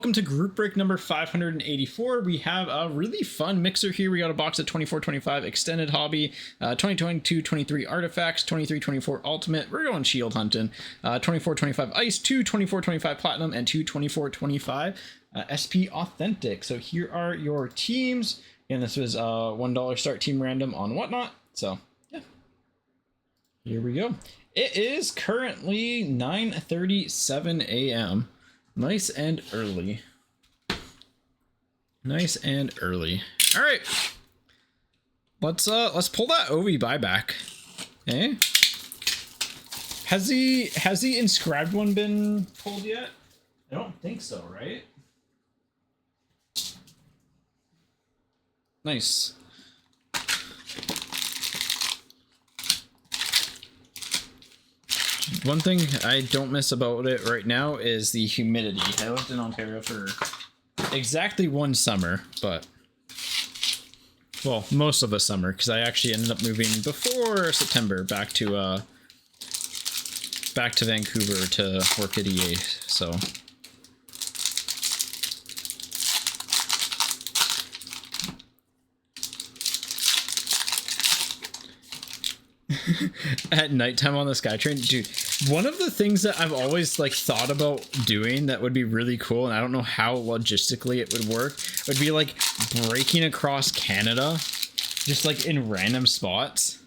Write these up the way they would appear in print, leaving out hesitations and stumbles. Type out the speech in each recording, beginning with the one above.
Welcome to group break number 584. We have a really fun mixer here. We got a box of 24-25 extended hobby, 2022-23 artifacts, 23-24 ultimate. We're going shield hunting. 24-25 ice, 2 24-25 platinum, and 2 24-25 SP authentic. So here are your teams. And this was $1 start team random on whatnot. So yeah, here we go. It is currently 9:37 a.m. Nice and early. Nice and early. All right. Let's pull that Ovi buyback. Eh? Has the inscribed one been pulled yet? I don't think so, right? Nice. One thing I don't miss about it right now is the humidity. I lived in Ontario for exactly one summer, but well, most of the summer, because I actually ended up moving before September back to Vancouver to work at EA. So at nighttime on the SkyTrain, dude, one of the things that I've always like thought about doing that would be really cool, and I don't know how logistically it would work, would be like breaking across Canada just like in random spots.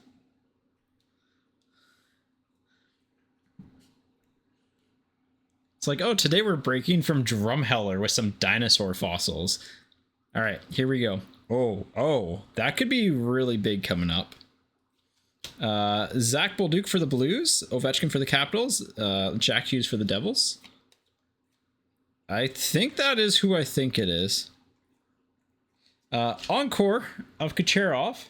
It's like, oh, today we're breaking from Drumheller with some dinosaur fossils. All right, here we go. Oh, that could be really big coming up. Zach Bolduc for the Blues, Ovechkin for the Capitals, Jack Hughes for the Devils. I think that is who I think it is. Encore of Kucherov,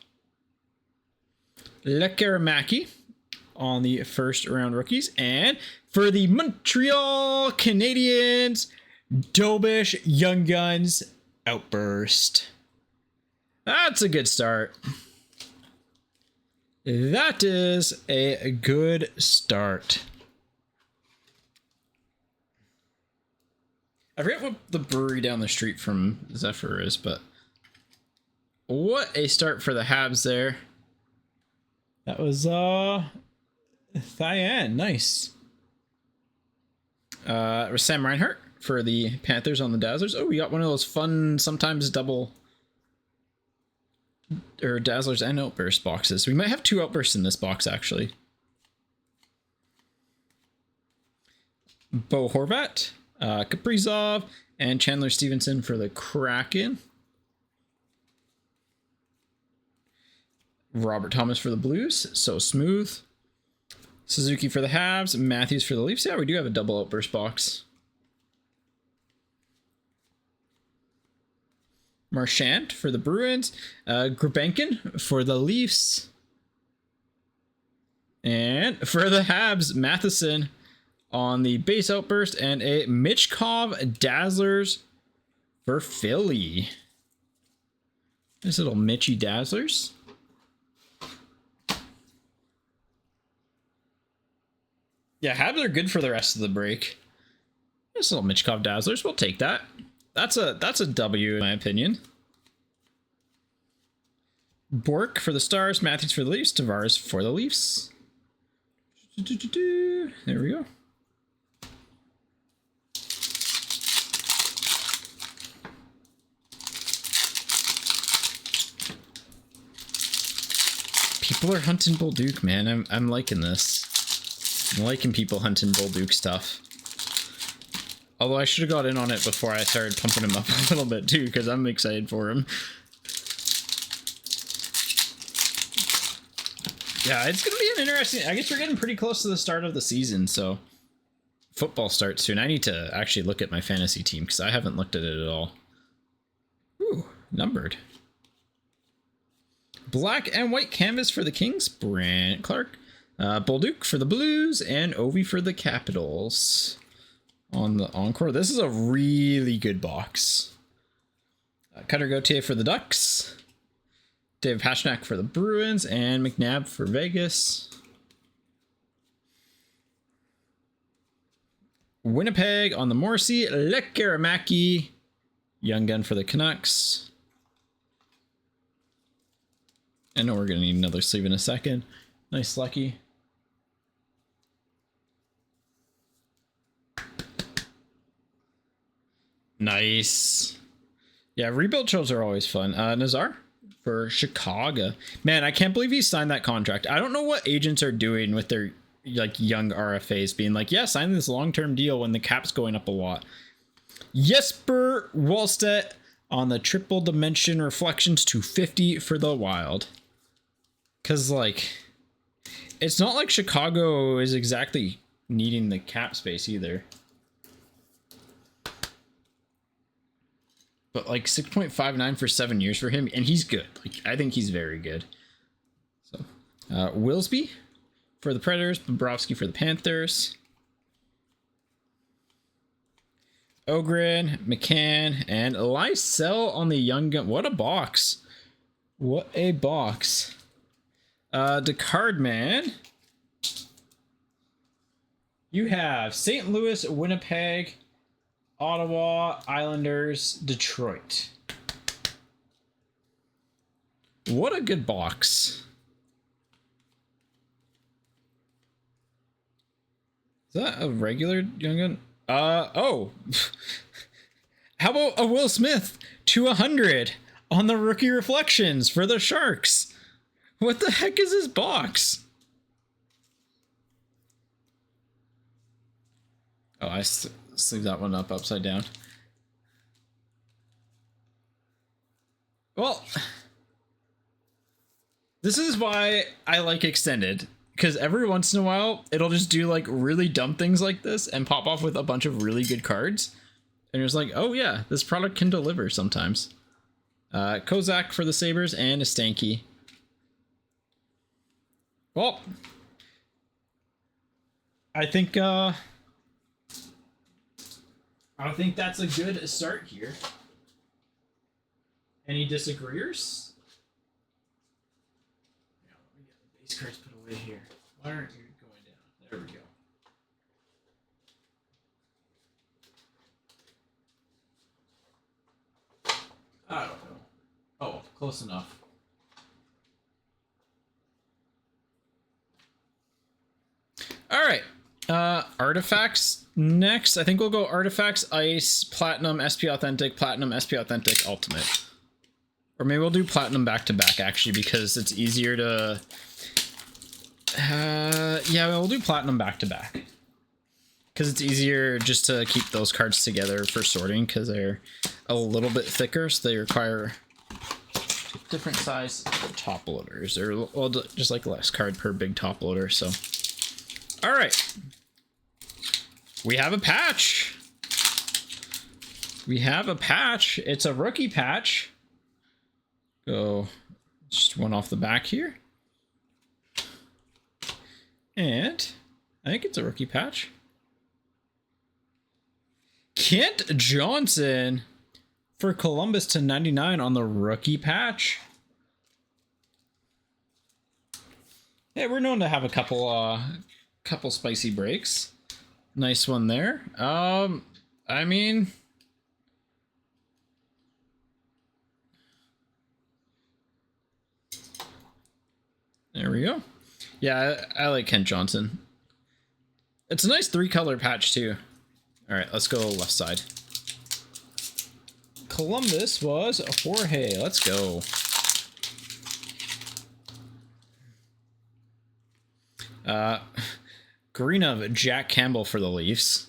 Lekaramaki on the first round rookies, and for the Montreal Canadiens, Dobish Young Guns Outburst. That's a good start. That is a good start. I forget what the brewery down the street from Zephyr is, but what a start for the Habs there. That was Thyan, nice. It was Sam Reinhart for the Panthers on the Dazzlers. Oh, we got one of those fun, sometimes double or Dazzlers and Outburst boxes. We might have 2 Outbursts in this box, actually. Bo Horvat, Kaprizov, and Chandler Stevenson for the Kraken. Robert Thomas for the Blues, so smooth. Suzuki for the Habs, Matthews for the Leafs. Yeah, we do have a double Outburst box. Marchand for the Bruins, Grabenkin for the Leafs, and for the Habs, Matheson on the base Outburst, and a Michkov Dazzlers for Philly. Nice little Mitchy Dazzlers. Yeah, Habs are good for the rest of the break. Nice little Michkov Dazzlers, we'll take that. That's a W in my opinion. Bork for the Stars, Matthews for the Leafs, Tavares for the Leafs. There we go. People are hunting Bolduc, man. I'm liking this. I'm liking people hunting Bolduc stuff. Although I should have got in on it before I started pumping him up a little bit too, because I'm excited for him. Yeah, it's going to be an interesting... I guess we're getting pretty close to the start of the season, so... Football starts soon. I need to actually look at my fantasy team, because I haven't looked at it at all. Ooh, numbered. Black and white canvas for the Kings, Brant Clark. Bolduc for the Blues, and Ovi for the Capitals. On the Encore. This is a really good box. Cutter Gauthier for the Ducks. Dave Pastrnak for the Bruins, and McNabb for Vegas. Winnipeg on the Morrissey. Lekaramaki. Young gun for the Canucks. I know we're going to need another sleeve in a second. Nice Lucky. Nice. Yeah, rebuild shows are always fun. Nazar for Chicago. Man, I can't believe he signed that contract. I don't know what agents are doing with their like young RFAs being like, yeah, sign this long-term deal when the cap's going up a lot. Jesper Wallstedt on the triple dimension reflections to 50 for the Wild. Because, like, it's not like Chicago is exactly needing the cap space either. But, like, 6.59 for 7 years for him, and he's good. Like, I think he's very good. So, Willsby for the Predators, Bobrovsky for the Panthers. Ogren, McCann, and Lysell on the young gun. What a box. What a box. The card man. You have St. Louis, Winnipeg, Ottawa, Islanders, Detroit. What a good box. Is that a regular young gun? Oh. How about a Will Smith to 100 on the rookie reflections for the Sharks? What the heck is this box? Oh, I sleeve that one up upside down. Well, this is why I like extended, because every once in a while it'll just do like really dumb things like this and pop off with a bunch of really good cards, and it's like, oh yeah, this product can deliver sometimes. Kozak for the Sabres and a Stanky. Well, I think that's a good start here. Any disagreeers? Yeah, let me get the base cards put away here. Why aren't you going down? There we go. I don't know. Oh, close enough. All right. Artifacts next. I think we'll go Artifacts, Ice, Platinum, SP Authentic, Platinum, SP Authentic, Ultimate. Or maybe we'll do Platinum back to back, actually, because it's easier to... yeah, we'll do Platinum back to back. Because it's easier just to keep those cards together for sorting, because they're a little bit thicker, so they require different size top loaders. Or, well, just like less card per big top loader, so... All right. We have a patch. We have a patch. It's a rookie patch. Go just one off the back here. And I think it's a rookie patch. Kent Johnson for Columbus to 99 on the rookie patch. Yeah, we're known to have a couple spicy breaks. Nice one there. I mean, there we go. Yeah, I like Kent Johnson. It's a nice 3-color patch too. All right, let's go left side. Columbus was Jorge. Let's go. Green of Jack Campbell for the Leafs.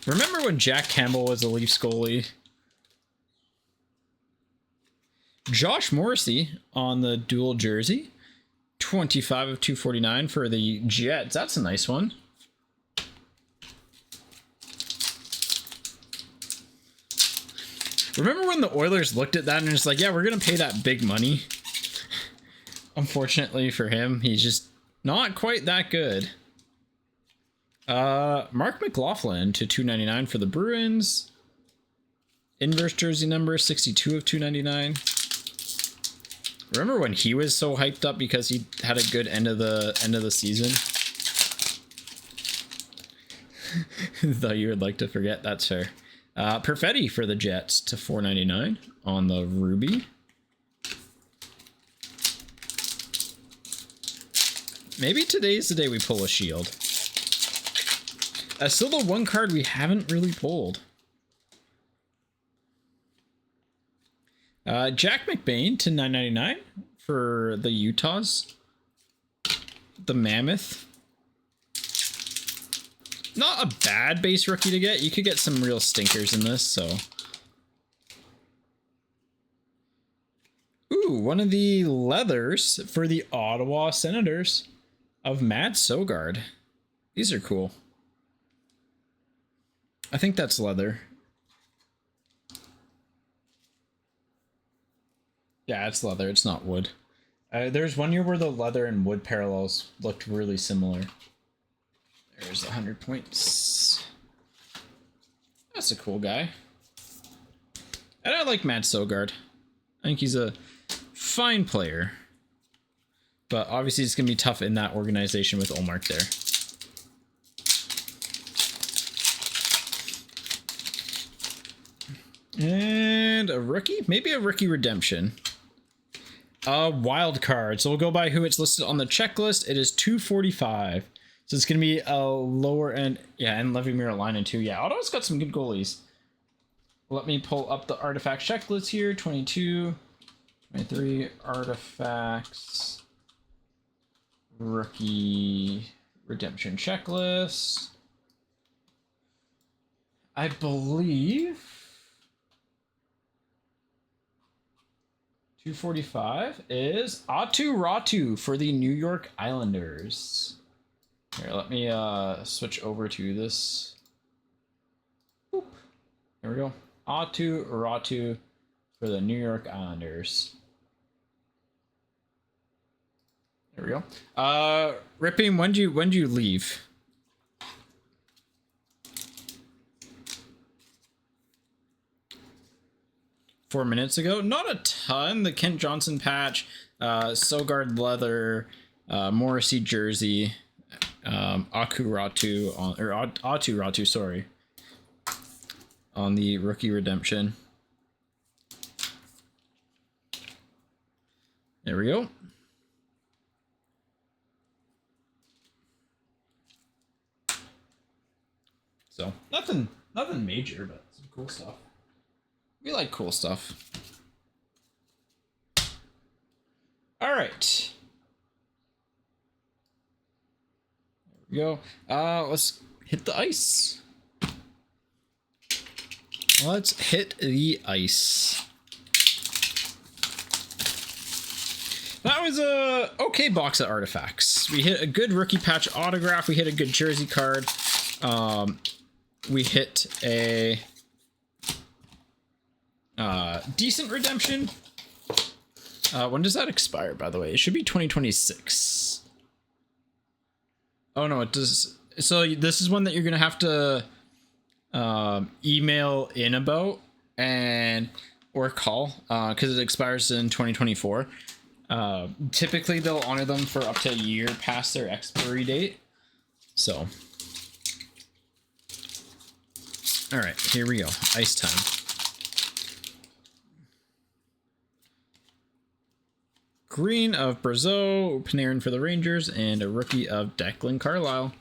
Remember when Jack Campbell was the Leafs goalie? Josh Morrissey on the dual jersey. 25 of 249 for the Jets. That's a nice one. Remember when the Oilers looked at that and was like, yeah, we're going to pay that big money. Unfortunately for him, he's just not quite that good. Mark McLaughlin to 299 for the Bruins. Inverse jersey number 62 of 299. Remember when he was so hyped up because he had a good end of the season? Thought you would like to forget. That's fair. Perfetti for the Jets to 499 on the Ruby. Maybe today's the day we pull a shield. Still the one card we haven't really pulled. Jack McBain to 999 for the Utahs. The Mammoth. Not a bad base rookie to get. You could get some real stinkers in this, so. Ooh, one of the leathers for the Ottawa Senators of Matt Sogard. These are cool. I think that's leather. Yeah, it's leather. It's not wood. There's one year where the leather and wood parallels looked really similar. There's 100 points. That's a cool guy. And I like Matt Sogard. I think he's a fine player. But obviously it's going to be tough in that organization with Olmark there. And a rookie? Maybe a rookie redemption. A wild card. So we'll go by who it's listed on the checklist. It is 245. So it's going to be a lower end. Yeah, and Levy Miralainen too. Yeah, Ottawa's got some good goalies. Let me pull up the artifact checklist here. 22, 23 artifacts. Rookie redemption checklist. I believe 245 is Atu Ratu for the New York Islanders. Here, let me switch over to this. Boop. There we go. Atu Ratu for the New York Islanders. There we go. Ripping, when do you leave? Four minutes ago. Not a ton. The Kent Johnson patch, Sogard leather, Morrissey jersey, Atu Ratu, sorry, on the rookie redemption. There we go. So nothing major, but some cool stuff. We like cool stuff. All right. There we go. Let's hit the ice. Let's hit the ice. That was a okay box of artifacts. We hit a good rookie patch autograph. We hit a good jersey card. We hit a decent redemption. When does that expire, by the way? It should be 2026. Oh no, it does. So this is one that you're gonna have to email in about or call because it expires in 2024. Typically they'll honor them for up to a year past their expiry date. So all right, here we go. Ice time. Green of Brazeau, Panarin for the Rangers, and a rookie of Declan Carlisle.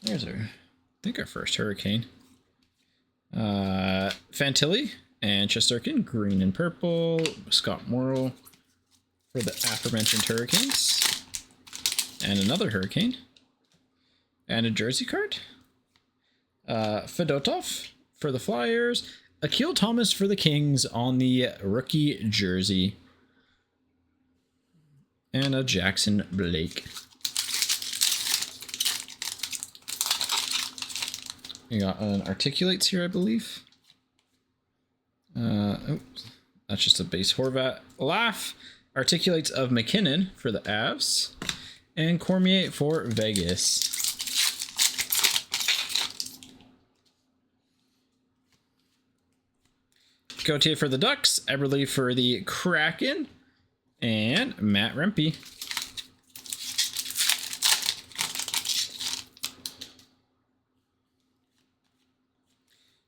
There's our, I think our first Hurricane. Fantilli and Shesterkin, green and purple. Scott Morrill for the aforementioned Hurricanes. And another Hurricane. And a jersey card. Fedotov for the Flyers. Akil Thomas for the Kings on the rookie jersey. And a Jackson Blake. We got an Articulates here, I believe. Oops, that's just a base Horvat. Laugh. Articulates of McKinnon for the Avs. And Cormier for Vegas. Gauthier for the Ducks, Eberle for the Kraken, and Matt Rempe.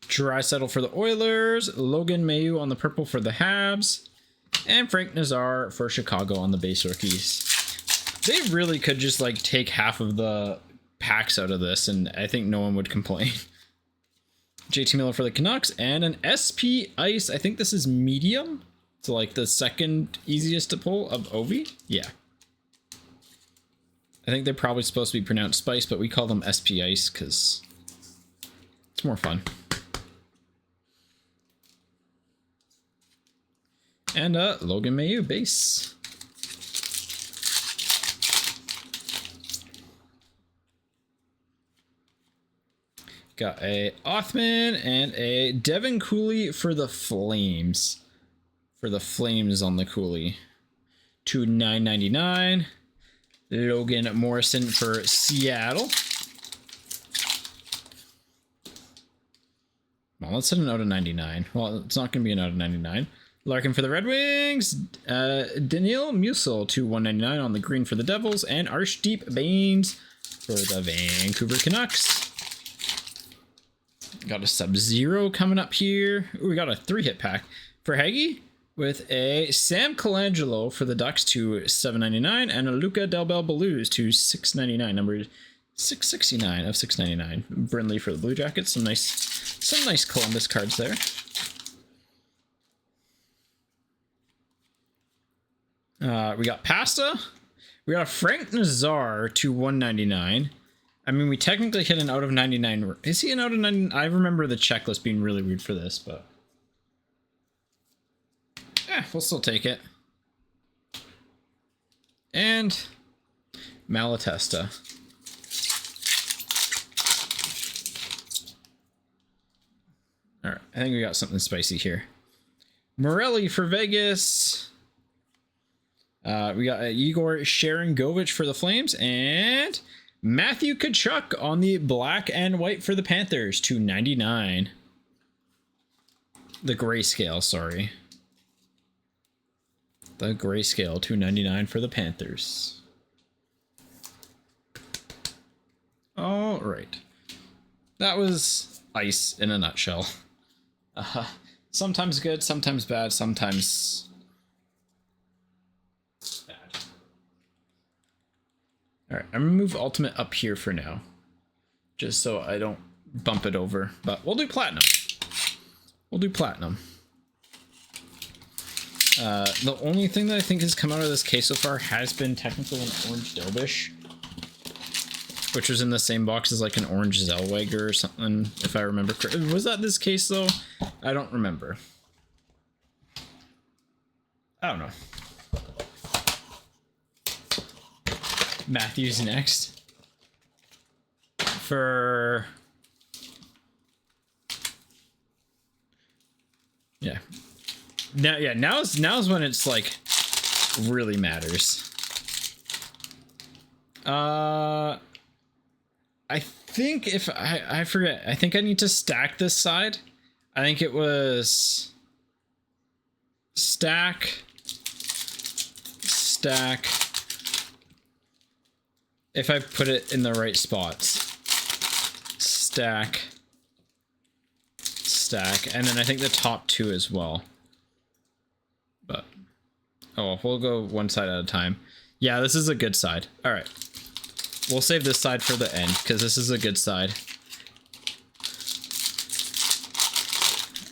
Draisaitl for the Oilers, Logan Mailloux on the purple for the Habs, and Frank Nazar for Chicago on the base rookies. They really could just like take half of the packs out of this, and I think no one would complain. JT Miller for the Canucks, and an SP Ice. I think this is medium. So like the second easiest to pull of Ovi. Yeah. I think they're probably supposed to be pronounced Spice, but we call them SP Ice because it's more fun. And Logan Mailloux base. Got a Othman and a Devin Cooley for the Flames. For the Flames on the Cooley. To $9.99. Logan Morrison for Seattle. Well, let's hit an out of 99. Well, it's not going to be an out of 99. Larkin for the Red Wings. Daniil Musil to $1.99 on the green for the Devils. And Arshdeep Bains for the Vancouver Canucks. Got a Sub-Zero coming up here. Ooh, we got a 3-hit pack for Haggy with a Sam Colangelo for the Ducks to $7.99 and a Luca Del Bel Blues to $6.99. Number 669 of 699. Brindley for the Blue Jackets. Some nice Columbus cards there. We got Pasta. We got a Frank Nazar to $1.99. I mean, we technically hit an out of 99. Is he an out of 99? I remember the checklist being really weird for this, but yeah, we'll still take it. And Malatesta. All right, I think we got something spicy here. Morelli for Vegas. We got Igor Sharangovich for the Flames, and Matthew Tkachuk on the black and white for the Panthers to $99. The grayscale, sorry. The grayscale to $99 for the Panthers. All right. That was ice in a nutshell. Sometimes good, sometimes bad, sometimes bad. All right, I'm gonna move Ultimate up here for now, just so I don't bump it over, but we'll do Platinum. We'll do Platinum. The only thing that I think has come out of this case so far has been technically an orange Dobish, which was in the same box as like an orange Zellweger or something, if I remember correctly. Was that this case though? I don't remember. I don't know. Matthews next. For... yeah. Now's when it's like really matters. I think if I forget, I think I need to stack this side. I think it was stack. If I put it in the right spots. Stack, and then I think the top two as well. But oh, we'll go one side at a time. Yeah, this is a good side. All right. We'll save this side for the end, because this is a good side.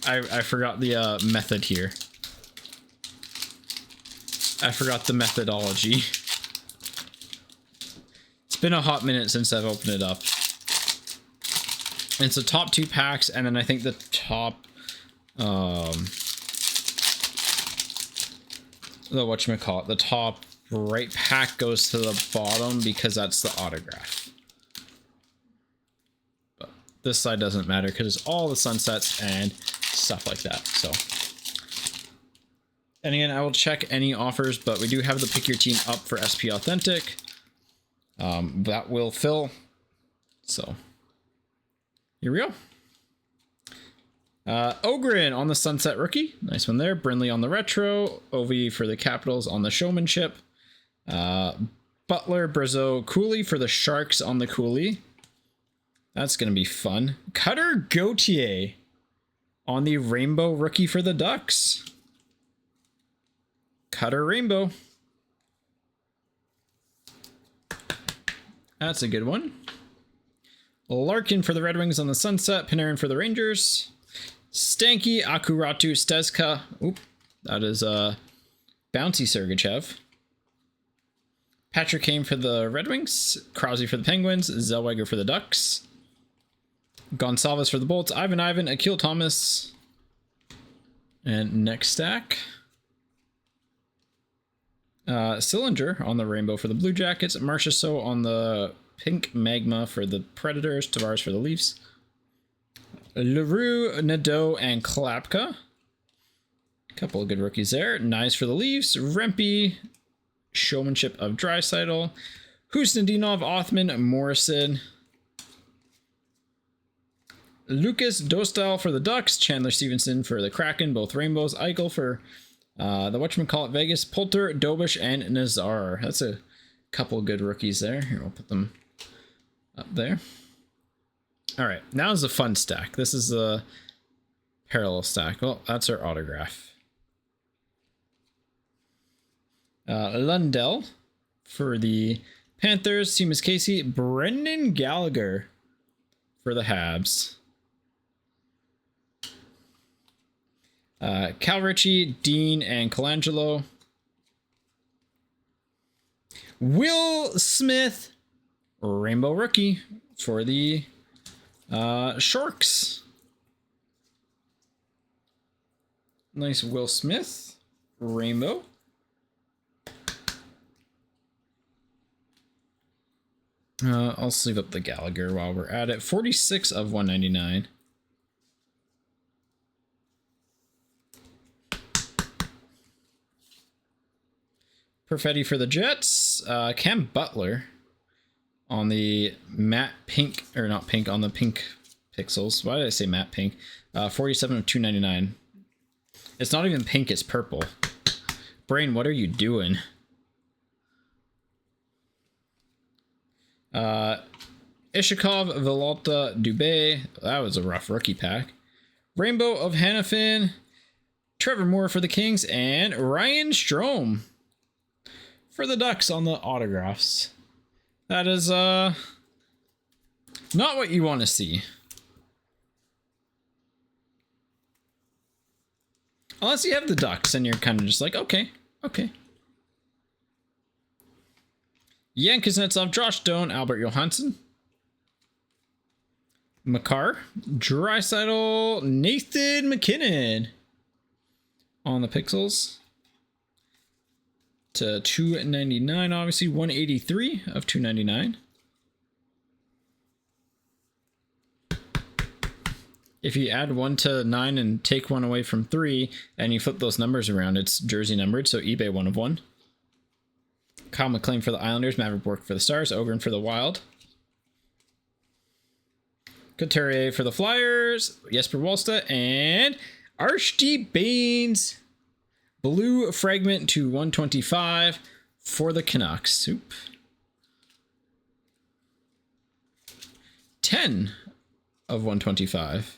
I forgot the method here. I forgot the methodology. It's been a hot minute since I've opened it up. And it's the top two packs, and then I think the top... the top right pack goes to the bottom because that's the autograph. But this side doesn't matter because it's all the sunsets and stuff like that. So, and again, I will check any offers, but we do have the pick your team up for SP Authentic. That will fill. So here we go. Ogren on the Sunset rookie. Nice one there. Brinley on the retro. Ovi for the Capitals on the showmanship. Butler, Brazeau, Cooley for the Sharks on the Cooley. That's going to be fun. Cutter Gauthier on the rainbow rookie for the Ducks. Cutter rainbow. That's a good one. Larkin for the Red Wings on the Sunset. Panarin for the Rangers. Stanky, Akuratu, Stezka. Oop, that is Bouncy Sergachev. Patrick Kane for the Red Wings. Krause for the Penguins. Zellweger for the Ducks. Gonçalves for the Bolts. Ivan, Akil Thomas. And next stack. Sillinger on the rainbow for the Blue Jackets. Marchessault on the pink magma for the Predators. Tavares for the Leafs. Leroux, Nadeau, and Klapka. Couple of good rookies there. Nice for the Leafs. Rempe. Showmanship of Draisaitl. Husnudinov, Othman, Morrison. Lucas Dostal for the Ducks. Chandler Stevenson for the Kraken. Both rainbows. Eichel for the whatchamacallit Vegas. Poulter, Dobish, and Nazar. That's a couple good rookies there. Here, we'll put them up there. All right, now is the fun stack. This is the parallel stack. Well, that's our autograph. Lundell for the Panthers. Seamus Casey. Brendan Gallagher for the Habs. Cal Ritchie, Dean, and Colangelo. Will Smith, rainbow rookie for the Sharks. Nice Will Smith, rainbow. I'll sleeve up the Gallagher while we're at it. 46 of 199. Perfetti for the Jets. Cam Butler on the matte pink, or not pink, on the pink pixels. Why did I say matte pink? 47 of 299. It's not even pink, it's purple. Brain, what are you doing? Ishikov, Villalta, Dubé. That was a rough rookie pack. Rainbow of Hannafin. Trevor Moore for the Kings. And Ryan Strome for the Ducks on the autographs. That is not what you want to see. Unless you have the Ducks and you're kind of just like, okay. Jan Kuznetsov, Josh Doan, Albert Johansson. Makar, Draisaitl, Nathan McKinnon on the pixels. To 299, obviously 183 of 299. If you add 1 to 9 and take 1 away from 3, and you flip those numbers around, it's jersey numbered, so eBay 1 of 1. Kyle McLean for the Islanders, Maverick Bork for the Stars, Ogren for the Wild. Couturier for the Flyers, Jesper Wallstedt, and Archie Baines. Blue fragment to 125 for the Canucks. Oop. 10 of 125.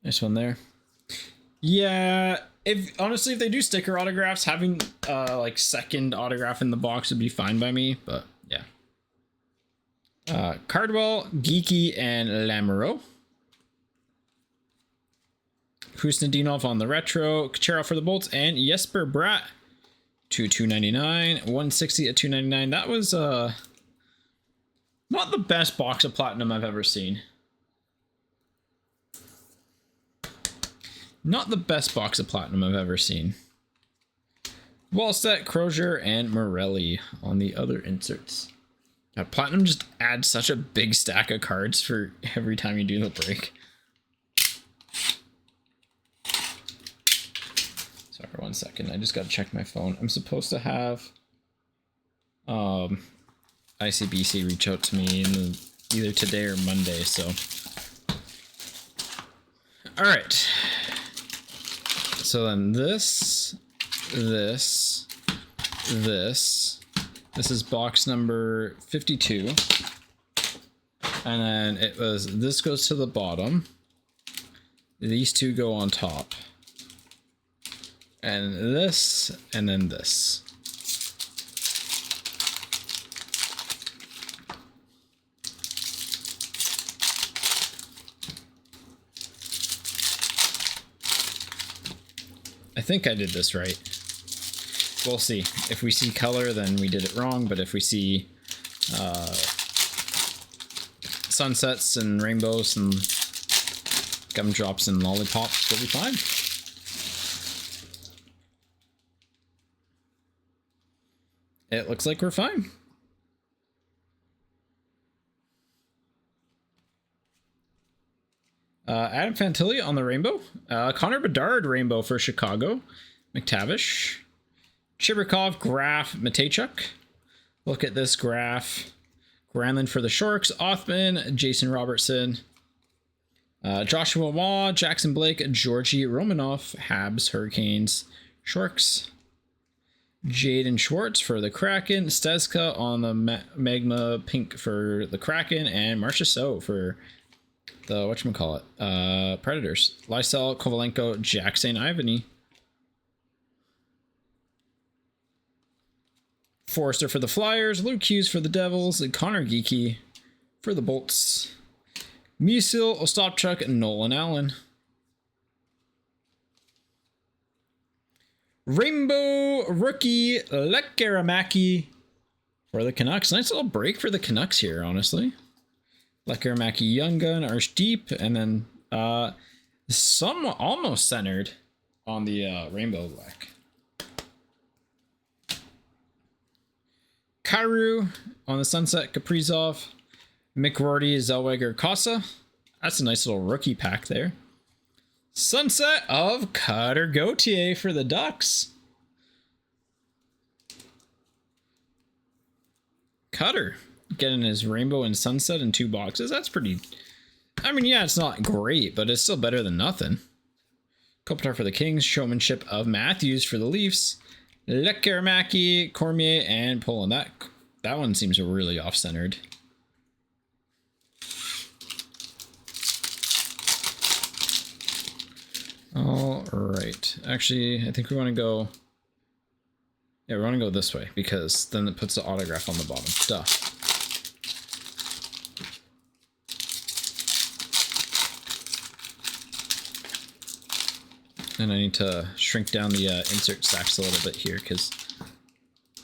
Nice one there. Yeah, honestly, if they do sticker autographs, having like second autograph in the box would be fine by me, but yeah. Cardwell, Geeky, and Lamoureux. Husnudinov on the retro, Kucherov for the Bolts, and Jesper Bratt to 299, 160 at 299. That was not the best box of platinum I've ever seen. Not the best box of platinum I've ever seen. Wallstedt, Crozier, and Morelli on the other inserts. God, platinum just adds such a big stack of cards for every time you do the break. Sorry, 1 second. I just got to check my phone. I'm supposed to have ICBC reach out to me either today or Monday, so. All right. So then this. This is box number 52. And then this goes to the bottom. These two go on top. And this, and then this. I think I did this right. We'll see. If we see color, then we did it wrong, but if we see sunsets and rainbows and gumdrops and lollipops, we'll be fine. It looks like we're fine. Adam Fantilli on the rainbow. Connor Bedard rainbow for Chicago. McTavish. Chibrikov, Graf, Matejchuk. Look at this graph. Granlund for the Sharks. Othman, Jason Robertson. Joshua Waugh, Jackson Blake, Georgi Romanov, Habs, Hurricanes, Sharks. Jaden Schwartz for the Kraken. Stezka on the Magma Pink for the Kraken. And Marcia So for the whatchamacallit, Predators. Lysel, Kovalenko, Jack St. Ivany. Forrester for the Flyers. Luke Hughes for the Devils. And Connor Geeky for the Bolts. Musil, Ostapchuk, and Nolan Allen. Rainbow rookie Lekkerimaki for the Canucks. Nice little break for the Canucks here, honestly. Lekkerimaki, Young Gun, Arshdeep, and then somewhat almost centered on the rainbow black. Kairu on the Sunset, Kaprizov, McRorty, Zellweger, Casa. That's a nice little rookie pack there. Sunset of Cutter Gauthier for the Ducks. Cutter getting his rainbow and sunset in 2 boxes. That's pretty... I mean, yeah, it's not great, but it's still better than nothing. Kopitar for the Kings. Showmanship of Matthews for the Leafs. Lekkerimaki, Cormier, and Poland. That one seems really off-centered. All right. Actually, I think we want to go... Yeah, we want to go this way, because then it puts the autograph on the bottom. Duh. And I need to shrink down the insert stacks a little bit here, because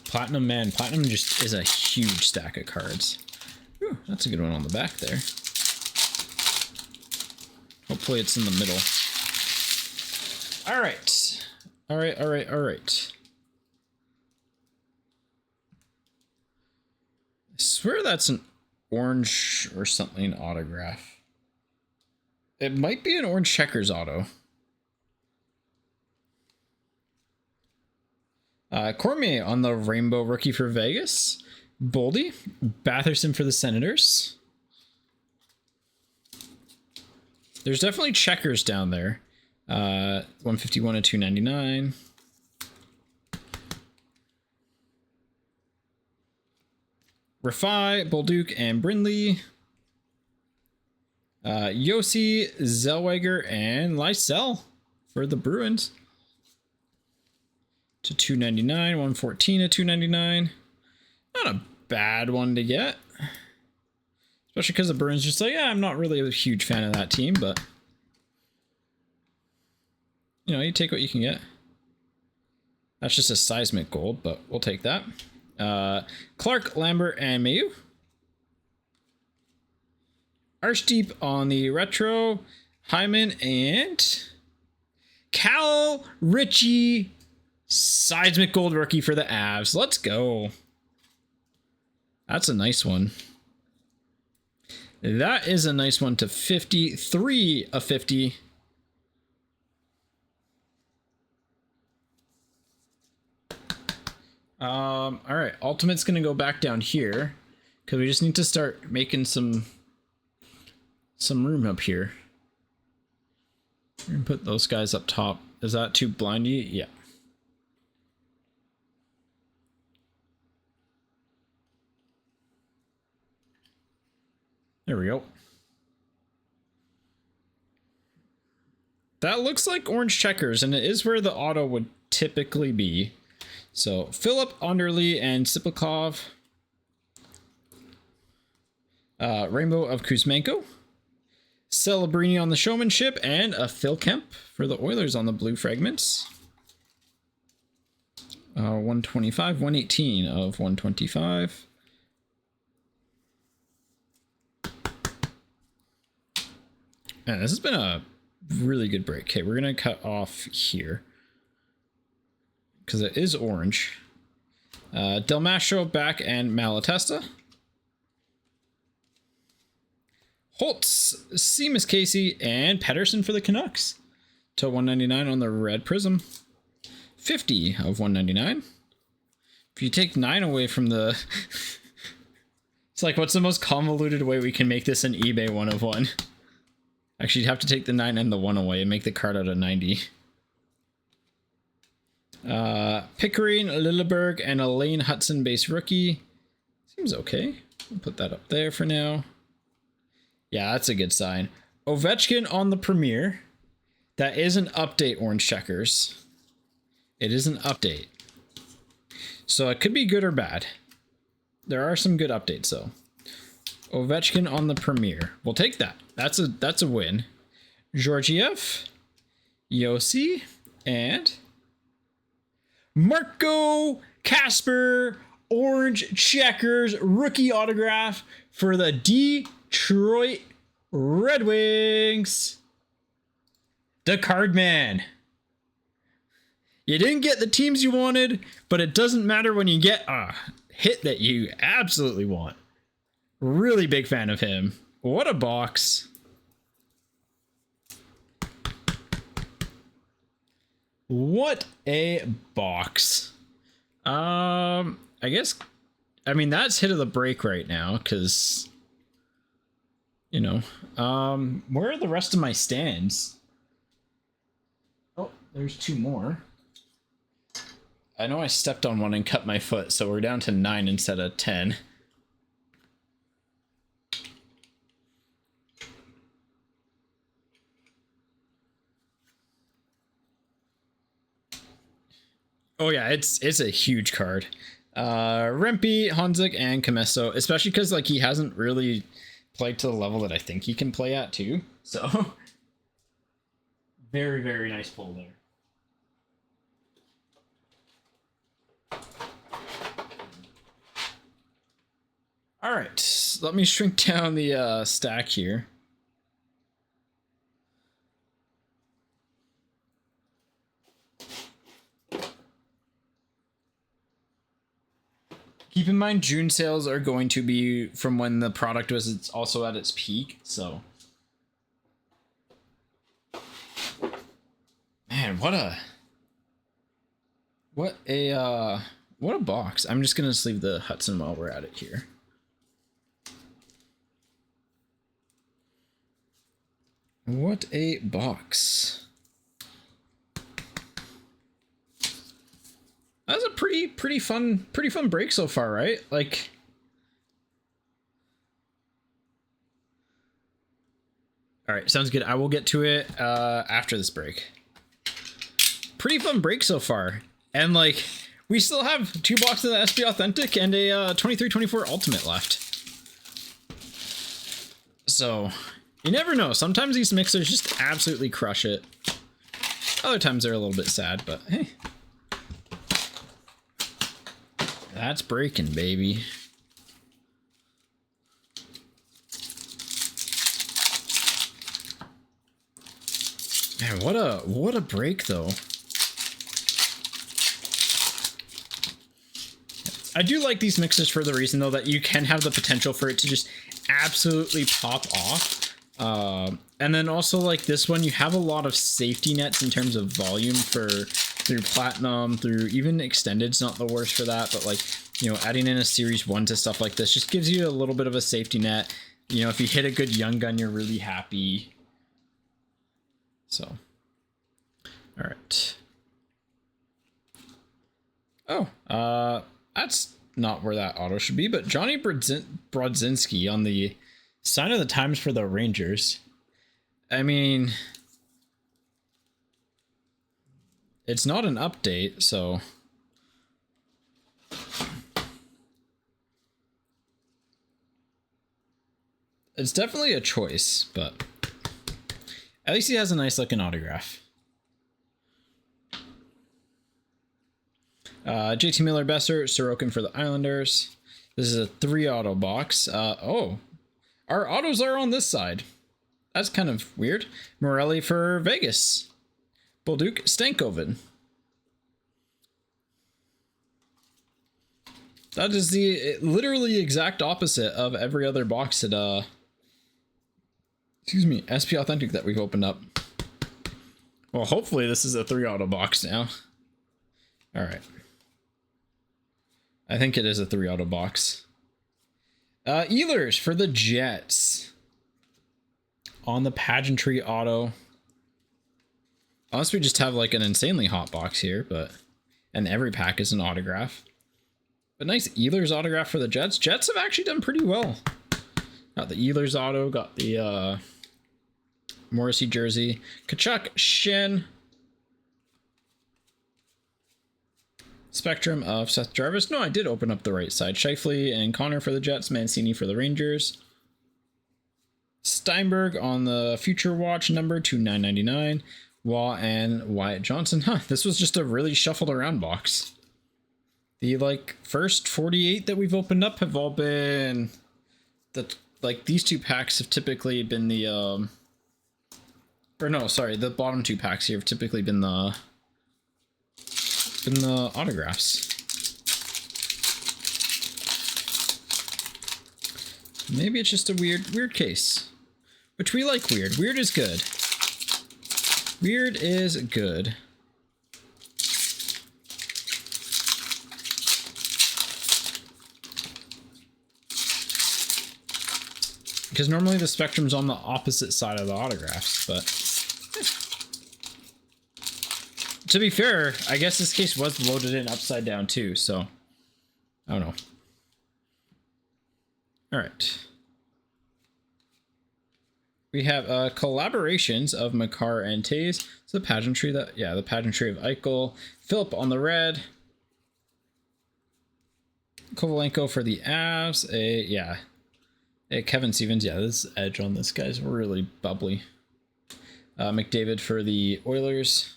Platinum just is a huge stack of cards. Ooh, that's a good one on the back there. Hopefully it's in the middle. All right. All right. I swear that's an orange or something autograph. It might be an orange checkers auto. Cormier on the rainbow rookie for Vegas. Boldy. Batherson for the Senators. There's definitely checkers down there. 151 to 299. Rafai, Bolduc, and Brindley. Yossi, Zellweger, and Lysel for the Bruins. To 299, 114 to 299. Not a bad one to get. Especially because the Bruins just like, yeah, I'm not really a huge fan of that team, but you know, you take what you can get. That's just a seismic gold, but we'll take that. Clark, Lambert, and Mayu. Arshdeep on the retro. Hyman and Cal Ritchie. Seismic gold rookie for the Avs. Let's go. That's a nice one. That is a nice one to 53 of 50. All right, Ultimate's gonna go back down here because we just need to start making some room up here. We're gonna put those guys up top. Is that too blindy? Yeah. There we go. That looks like orange checkers, and it is where the auto would typically be. So Philip, Underly, and Siplikov. Rainbow of Kuzmenko. Celebrini on the showmanship, and a Phil Kemp for the Oilers on the blue fragments. 125, 118 of 125. Man, this has been a really good break. Okay, we're going to cut off here because it is orange. Delmasho back and Malatesta. Holtz, Seamus Casey, and Pedersen for the Canucks. To 199 on the red prism. 50 of 199. If you take 9 away from the... It's like, what's the most convoluted way we can make this an eBay 1 of 1? Actually, you'd have to take the 9 and the 1 away and make the card out of 90. Pickering, Lilleberg, and a Lane Hudson base rookie. Seems okay. I'll put that up there for now. Yeah, that's a good sign. Ovechkin on the Premier. That is an update, orange checkers. It is an update. So it could be good or bad. There are some good updates, though. Ovechkin on the Premier. We'll take that. That's a win. Georgiev, Yossi, and Marco Casper, orange checkers, rookie autograph for the Detroit Red Wings. The card man. You didn't get the teams you wanted, but it doesn't matter when you get a hit that you absolutely want. Really big fan of him. What a box. What a box. I guess, I mean, that's hit of the break right now, because, you know, where are the rest of my stands? Oh, there's 2 more. I know I stepped on one and cut my foot, so we're down to 9 instead of 10. Oh yeah, it's a huge card. Rempe, Honzik, and Kameso, especially because like he hasn't really played to the level that I think he can play at too. So very, very nice pull there. All right, let me shrink down the stack here. Keep in mind, June sales are going to be from when the product was it's also at its peak, so. Man, what a box. I'm just gonna sleeve the Hudson while we're at it here. What a box. That was a pretty fun break so far, right? Like, all right, sounds good. I will get to it after this break. Pretty fun break so far, and like we still have 2 boxes of the SP Authentic and a 23-24 Ultimate left. So you never know. Sometimes these mixers just absolutely crush it. Other times they're a little bit sad, but hey. That's breaking, baby. Man, what a break though. I do like these mixes for the reason though that you can have the potential for it to just absolutely pop off. And then also like this one, you have a lot of safety nets in terms of volume through platinum, through even extended's not the worst for that, but like, you know, adding in a series 1 to stuff like this just gives you a little bit of a safety net. You know, if you hit a good young gun, you're really happy. So All right. Oh, that's not where that auto should be, but Johnny Brodzinski on the sign of the times for the Rangers. I mean, it's not an update, so it's definitely a choice, but at least he has a nice looking autograph. JT Miller Besser, Sorokin for the Islanders. This is a 3 auto box. Oh, our autos are on this side. That's kind of weird. Morelli for Vegas. Bolduc Stankoven. That is the literally exact opposite of every other box at excuse me, SP Authentic that we've opened up. Well, hopefully this is a 3 auto box now. All right. I think it is a 3 auto box. Ehlers for the Jets. On the pageantry auto. Unless we just have like an insanely hot box here, but and every pack is an autograph. But nice Ehlers autograph for the Jets. Jets have actually done pretty well. Got the Ehlers auto, got the Morrissey jersey. Kachuk, Shen. Spectrum of Seth Jarvis. No, I did open up the right side. Scheifele and Connor for the Jets. Mancini for the Rangers. Steinberg on the Future Watch number 2999. Waugh and Wyatt Johnson. Huh, this was just a really shuffled around box. The like first 48 that we've opened up have all been these 2 packs have typically been the or no, sorry, the bottom 2 packs here have typically been the autographs. Maybe it's just a weird case, which we like. Weird is good. Weird is good. Because normally the spectrum's on the opposite side of the autographs, but to be fair, I guess this case was loaded in upside down too, so I don't know. All right. We have collaborations of Makar and Taze. It's the pageantry the pageantry of Eichel. Philip on the red. Kovalenko for the Avs. Kevin Stevens. Yeah, this edge on this guy's really bubbly. McDavid for the Oilers.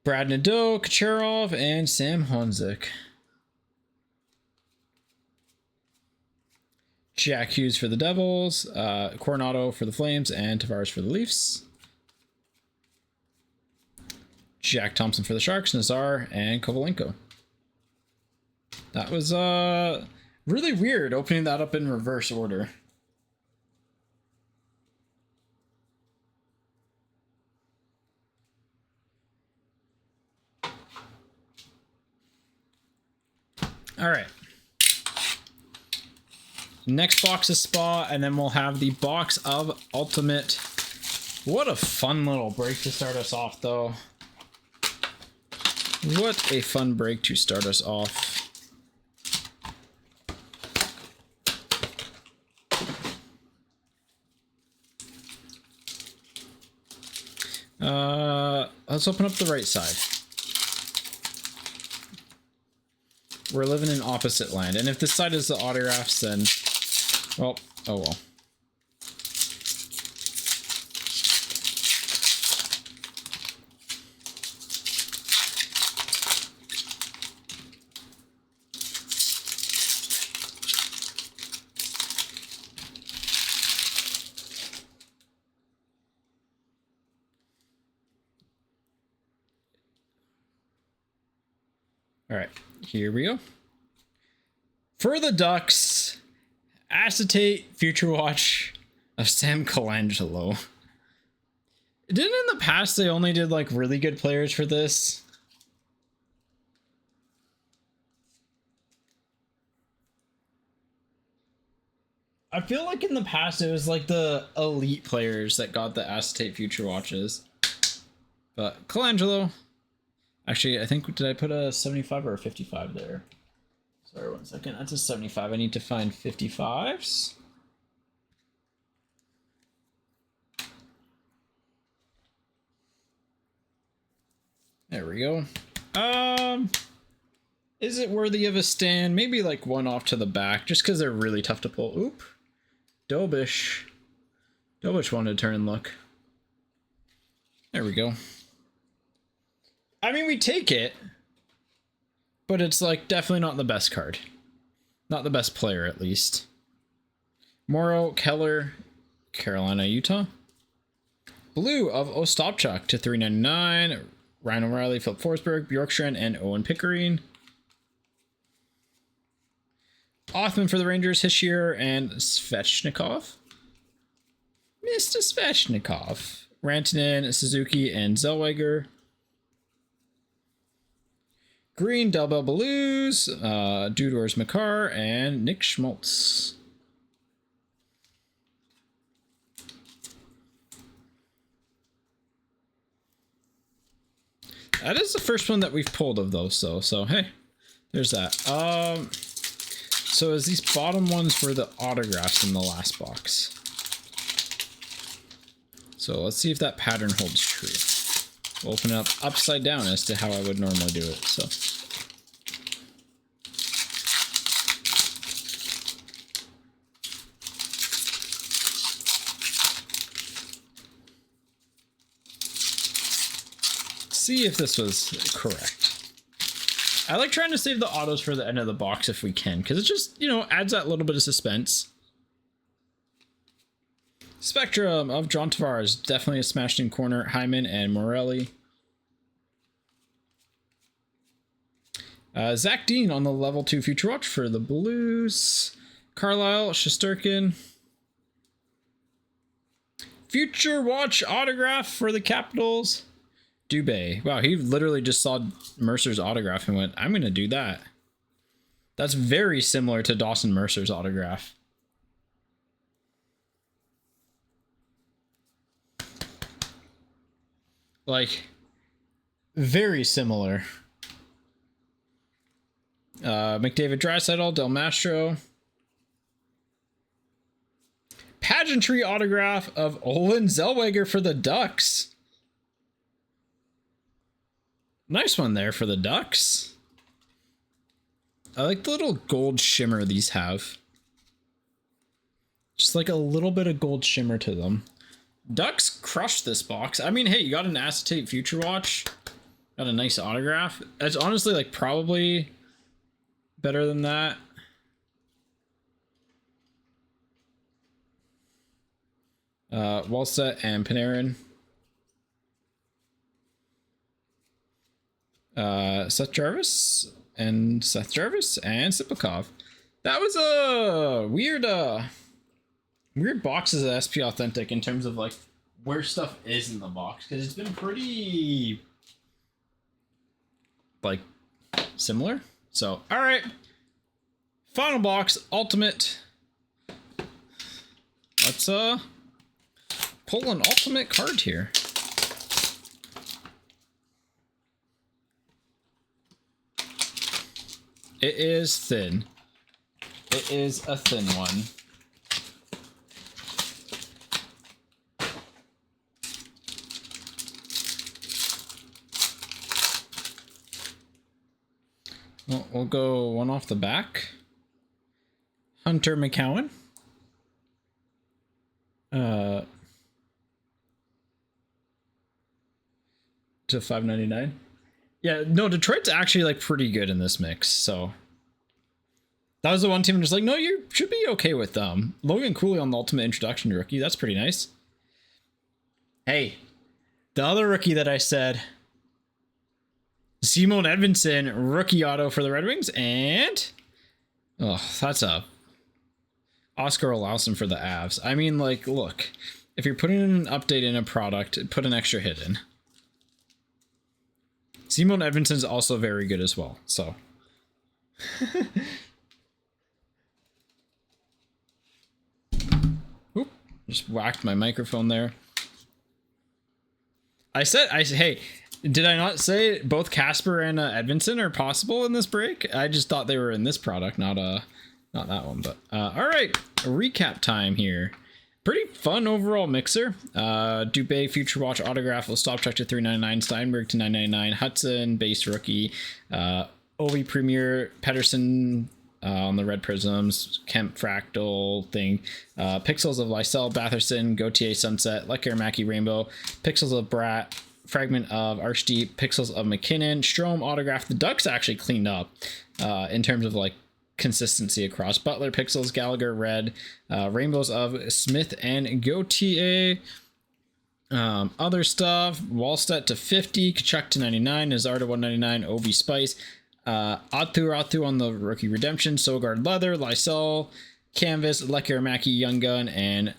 Brad Nadeau, Kucherov, and Sam Honzik. Jack Hughes for the Devils, Coronado for the Flames, and Tavares for the Leafs. Jack Thompson for the Sharks, Nazar, and Kovalenko. That was really weird opening that up in reverse order. All right. Next box is Spa, and then we'll have the box of Ultimate. What a fun little break to start us off, though. What a fun break to start us off. Let's open up the right side. We're living in opposite land, and if this side is the autographs, then, well, oh well. All right, here we go. For the Ducks, acetate Future Watch of Sam Colangelo. Didn't in the past they only did like really good players for this? I feel like in the past it was like the elite players that got the acetate Future Watches. But Colangelo, actually, I think, did I put a 75 or a 55 there? Sorry, 1 second. That's a 75. I need to find 55s. There we go. Is it worthy of a stand? Maybe like one off to the back, just because they're really tough to pull. Oop. Dobish. Dobish wanted to turn and look. There we go. I mean, we take it, but it's like definitely not the best card. Not the best player, at least. Morrow, Keller, Carolina, Utah. Blue of Ostapchuk to 399. Ryan O'Reilly, Philip Forsberg, Bjorkstrand, and Owen Pickering. Othman for the Rangers, Hischier, and Svechnikov. Mr. Svechnikov. Rantanen, Suzuki, and Zellweger. Green, Delbel Blues, Dudors Makar, and Nick Schmaltz. That is the first one that we've pulled of those, though. So, hey, there's that. So as these bottom ones were the autographs in the last box. So let's see if that pattern holds true. We'll open it up upside down as to how I would normally do it. So. See if this was correct. I like trying to save the autos for the end of the box if we can, because it just, you know, adds that little bit of suspense. Spectrum of John Tavares, definitely a smashed in corner. Hyman and Morelli. Zach Dean on the level 2 Future Watch for the Blues. Carlisle, Shesterkin. Future Watch autograph for the Capitals. Dubé. Wow, he literally just saw Mercer's autograph and went, I'm going to do that. That's very similar to Dawson Mercer's autograph. Like, very similar. McDavid, Draisaitl, Del Mastro. Pageantry autograph of Olin Zellweger for the Ducks. Nice one there for the Ducks. I like the little gold shimmer these have. Just like a little bit of gold shimmer to them. Ducks crushed this box. I mean, hey, you got an acetate Future Watch. Got a nice autograph. It's honestly like probably better than that. Wallstedt and Panarin. Seth Jarvis and Sipakov. That was a weird boxes of SP Authentic in terms of like where stuff is in the box, because it's been pretty like similar. So all right, final box, Ultimate. Let's pull an Ultimate card here. It is thin. It is a thin one. Well, we'll go one off the back. Hunter McCowan. To $5.99. Yeah, no, Detroit's actually like pretty good in this mix, so that was the one team I'm just like, no, you should be okay with them. Logan Cooley on the Ultimate Introduction rookie, that's pretty nice. Hey, the other rookie that I said, Simon Edvinsson, rookie auto for the Red Wings, and oh, that's a Oscar Olausen for the Avs. I mean, like, look, if you're putting an update in a product, put an extra hit in. Simon Edvinson's also very good as well, so. Oop, just whacked my microphone there. Hey, did I not say both Casper and Edvinsson are possible in this break? I just thought they were in this product, not that one. But all right, recap time here. Pretty fun overall mixer. Dubé, Future Watch, Autograph, Stopcheck to 399, Steinberg to 999, Hudson, base rookie, Ovi Premier, Pedersen on the red prisms, Kemp Fractal thing, Pixels of Lysell, Batherson, Gautier Sunset, Lecker Rainbow, Pixels of Brat, Fragment of Archdeep, Pixels of McKinnon, Strome Autograph. The Ducks actually cleaned up in terms of like consistency across. Butler, Pixels, Gallagher, Red, Rainbows of Smith and Gautier. Other stuff, Wallstedt to 50, Kachuk to 99, Nazar to 199, Ovi Spice, Atu on the rookie redemption, Sogard Leather, Lysell, Canvas, Lecker Young Gun, and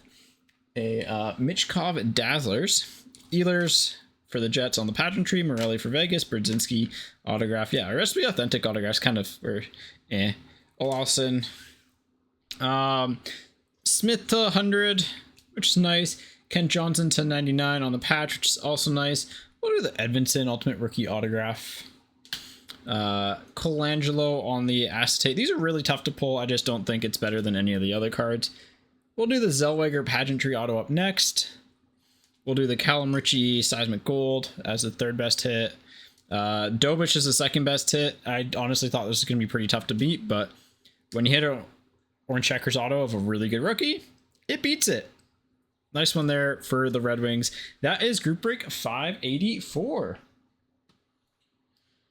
a Michkov Dazzlers. Ehlers for the Jets on the pageantry, Morelli for Vegas, Berdzinski autograph. Yeah, recipe authentic autographs kind of were eh. Olsen, Smith to 100, which is nice. Kent Johnson to 99 on the patch, which is also nice. We'll do the Edvinsson Ultimate Rookie autograph. Colangelo on the acetate. These are really tough to pull. I just don't think it's better than any of the other cards. We'll do the Zellweger pageantry auto up next. We'll do the Callum Ritchie Seismic Gold as the third best hit. Dobich is the second best hit. I honestly thought this was going to be pretty tough to beat, but when you hit an orange checkers auto of a really good rookie, it beats it. Nice one there for the Red Wings. That is group break 584.